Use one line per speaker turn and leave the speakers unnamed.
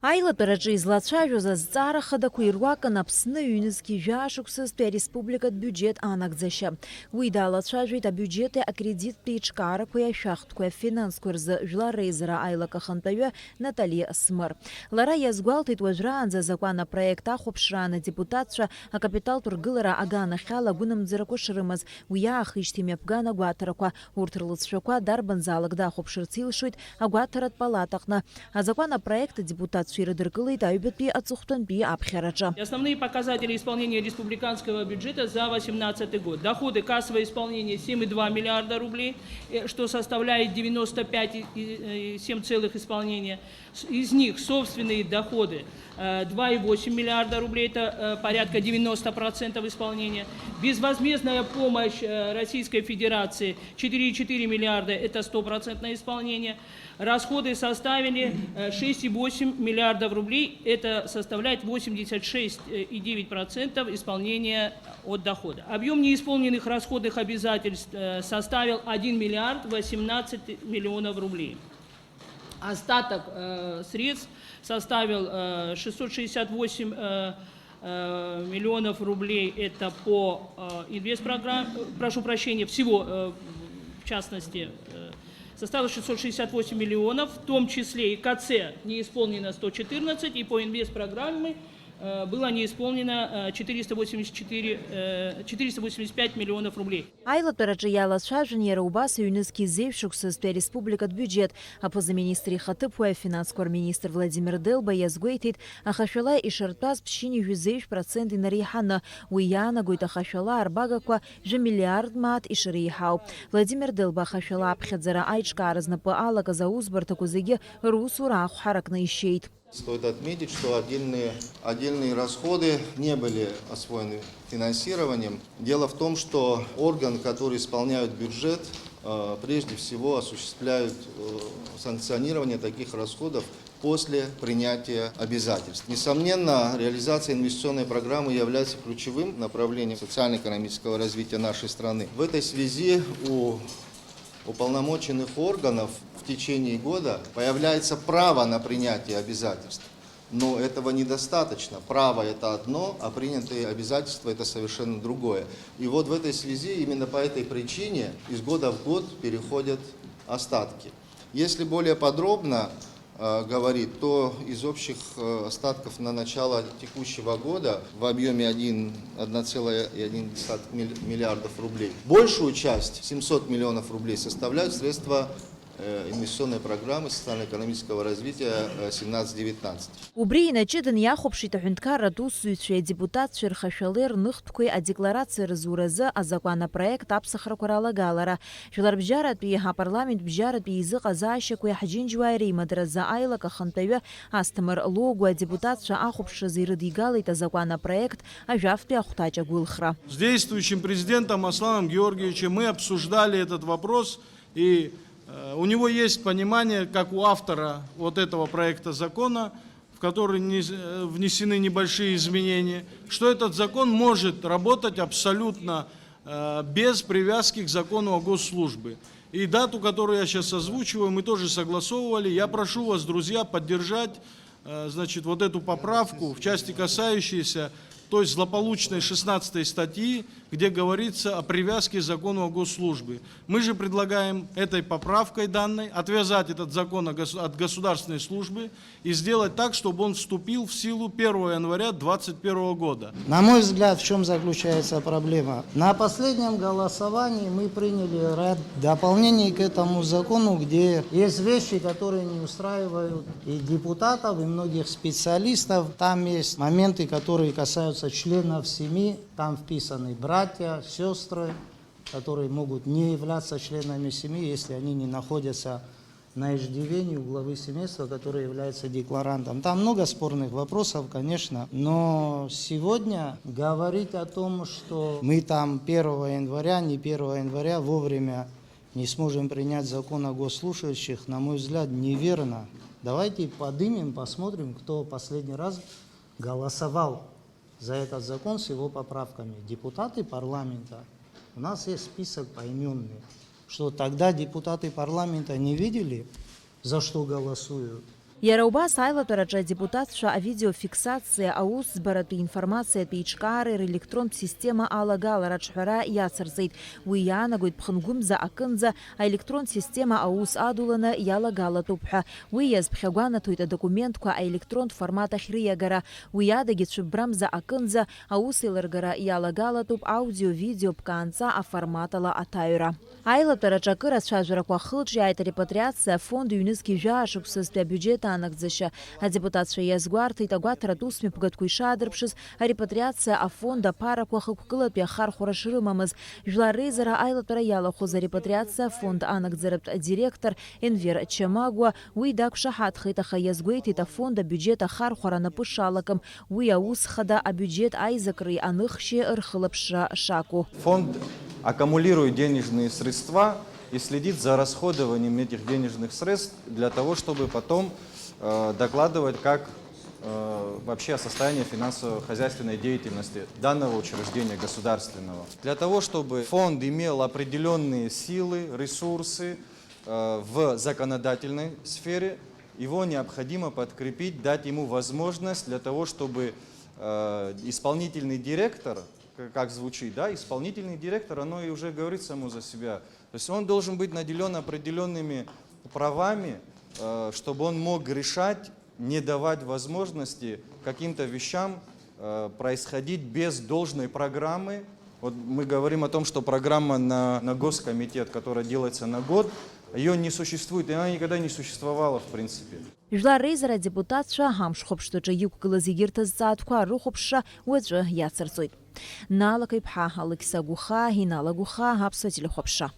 Аилатәараҿы излацәажәоз азҵаара хадақәа ируакын Аԥсны ҩ-нызқьи жәа-шықәсазтәи ареспубликатә биуџьет анагӡашьа. Уи даалацәажәеит абиуџьети акредиттәи иҿкаарақәеи ашәахтәқәеи афинансқәеи рзы жәлар реизара аилак ахантәаҩы Натали Смыр. Лара иазгәалҭеит уажәраанӡа азакәан апроект ахәаԥшраан адепутатцәа акапиталтә ргылара аганахьала агәынамӡарақәа шрымаз уи иаахижьҭеи имҩаԥган агәаҭарақәа. Урҭ рлыҵшәақәа дарбанзаалак дахәаԥшырц илшоит агәаҭаратә палатаҟны. Азакәан апроект адепутатцәа ирыдыркылеит аҩбатәи аҵыхәтәантәи аԥхьараҿы.
Основные показатели исполнения республиканского бюджета за 2018 год. Доходы кассовое исполнение 7,2 миллиарда рублей, что составляет 95,7 исполнения. Из них собственные доходы 2,8 миллиарда рублей, это порядка 90% исполнения. Безвозмездная помощь Российской Федерации 4,4 миллиарда, это 100% исполнение. Расходы составили 6,8 миллиардов рублей, это составляет 86,9% исполнения от дохода. Объем неисполненных расходных обязательств составил 1 миллиард 18 миллионов рублей. Остаток средств составил 668 миллионов рублей, это по инвестпрограмме, прошу прощения, всего в частности составил 668 миллионов, в том числе и КЦ не исполнено 114, и по инвестпрограмме было не исполнено 485 миллионов рублей.
Аилатәараҿы иалацәажәан иара убас аҩнызқьи зеиԥшықәсазтәи ареспубликатә биуџьет. Аԥыза-министр ихаҭыԥуаҩ афинансқәа рминистр Владимир Делба иазгәеиҭеит ахашәала ишартәаз ԥшьынҩажәи 6% инареиҳаны. Уи иаанагоит ахашәала арбагақәа 1 миллиард мааҭ ишреиҳау. Владимир Делба ахашәала аԥхьаӡара аиҿкаара знапы алакыз аусбарҭақәа зегьы русура аахәҳаракны ишьеит.
Стоит отметить, что отдельные расходы не были освоены финансированием. Дело в том, что органы, которые исполняют бюджет, прежде всего осуществляют санкционирование таких расходов после принятия обязательств. Несомненно, реализация инвестиционной программы является ключевым направлением социально-экономического развития нашей страны. В этой связи у уполномоченных органов в течение года появляется право на принятие обязательств. Но этого недостаточно. Право – это одно, а принятые обязательства – это совершенно другое. И вот в этой связи, именно по этой причине, из года в год переходят остатки. Если более подробно говорит, то из общих остатков на начало текущего года в объеме 1,1 миллиардов рублей. Большую часть, 700 миллионов рублей, составляют средства инвестиционной программы социально-экономического развития 17-19.
Убри инаҷыдан иахәаԥшит аҳәынҭқарратә усзуҩцәеи адепутатцәеи рхашәалеи рныхтәқәеи адекларациа рзуразы азакәан апроект аԥсахрақәа ралагалара. Жәларбжьаратәи апарламент бжьаратәи изыҟазаашьақәеи ҳџьынџьуааи реимадразы аилак ахантәаҩы Асҭамыр Логәуа адепутатцәа ахәаԥшразы ирыдигалеит азакәан апроект ажәафтәи ахәҭаҷ агәылхра.
С действующим президентом Асланом Георгиевичем мы обсуждали этот вопрос, и у него есть понимание, как у автора вот этого проекта закона, в который внесены небольшие изменения, что этот закон может работать абсолютно без привязки к закону о госслужбе. И дату, которую я сейчас озвучиваю, мы тоже согласовывали. Я прошу вас, друзья, поддержать, значит, вот эту поправку в части, касающейся той злополучной 16 статьи, где говорится о привязке к закону о госслужбе. Мы же предлагаем этой поправкой данной отвязать этот закон от государственной службы и сделать так, чтобы он вступил в силу 1 января 2021 года.
На мой взгляд, в чем заключается проблема? На последнем голосовании мы приняли ряд дополнений к этому закону, где есть вещи, которые не устраивают и депутатов, и многих специалистов. Там есть моменты, которые касаются членов семьи, там вписаны братья, сестры, которые могут не являться членами семьи, если они не находятся на иждивении у главы семейства, который является декларантом. Там много спорных вопросов, конечно, но сегодня говорить о том, что мы там 1 января, не 1 января вовремя не сможем принять закон о госслужащих, на мой взгляд, неверно. Давайте поднимем, посмотрим, кто последний раз голосовал за этот закон с его поправками. Депутаты парламента. У нас есть список поименный. Что тогда депутаты парламента не видели, за что голосуют?
Иара убас аилатәараҿы адепутатцәа авидеофиксациа аусӡбаратәи информациатәи иҿкаареи релектронтә система алагалара аҿҳәара иацырҵеит. Уи иаанагоит Ԥхынгәымза акынӡа аелектронтә система аус адуланы иалагалатәуп ҳәа. Уи иазԥхьагәанаҭоит адокументқәа аелектронтә формат ахь рыиагара. Уи адагьы Цәыббрамза акынӡа аус еилыргара иалагалатәуп аудио-видео ԥкаанҵа аформатала аҭаҩра. Аилатәараҿы акыр ацәажәарақәа хылҿиааит арепатриациа афонд ҩнызқь ижәаашықәсазтәи абиуџьет аанагӡашьа. Адепутатцәа иазгәарҭеит агәаҭаратә усмҩаԥгатәқәа ишаадырԥшыз арепатриациа афонд аԥарақәа хықәкылатәи ахархәара шрымамыз. Жәлар реизара аилатәара иалахәыз арепатриациа афонд анагӡаратә директор Енвер Чамагәа уи дақәшаҳаҭхеит, аха иазгәеиҭеит афонд абиуџьет ахархәара напы шалакым. Уи аус хада абиуџьет аизакреи аныхшьи рхылаԥшра шакәу.
Фонд аккумулирует денежные средства и следит за расходованием этих денежных средств для того, чтобы потом докладывать вообще о состоянии финансово-хозяйственной деятельности данного учреждения государственного. Для того, чтобы фонд имел определенные силы, ресурсы в законодательной сфере, его необходимо подкрепить, дать ему возможность для того, чтобы исполнительный директор, как звучит, да, исполнительный директор, оно и уже говорит само за себя. То есть он должен быть наделен определенными правами, чтобы он мог решать, не давать возможности каким-то вещам происходить без должной программы. Вот мы говорим о том, что программа на госкомитет, которая делается на год, ее не существует, и она никогда не существовала в принципе.
Жәлар реизара адепутатцәа амшхәаԥштәаҿы иқәгылаз егьырҭ азҵаатәқәа рыхәаԥшра уаҵәы иацырҵоит. Налак иԥҳа Алықьса Гуха, Инала Гуха, Аԥсуа телехәаԥшра.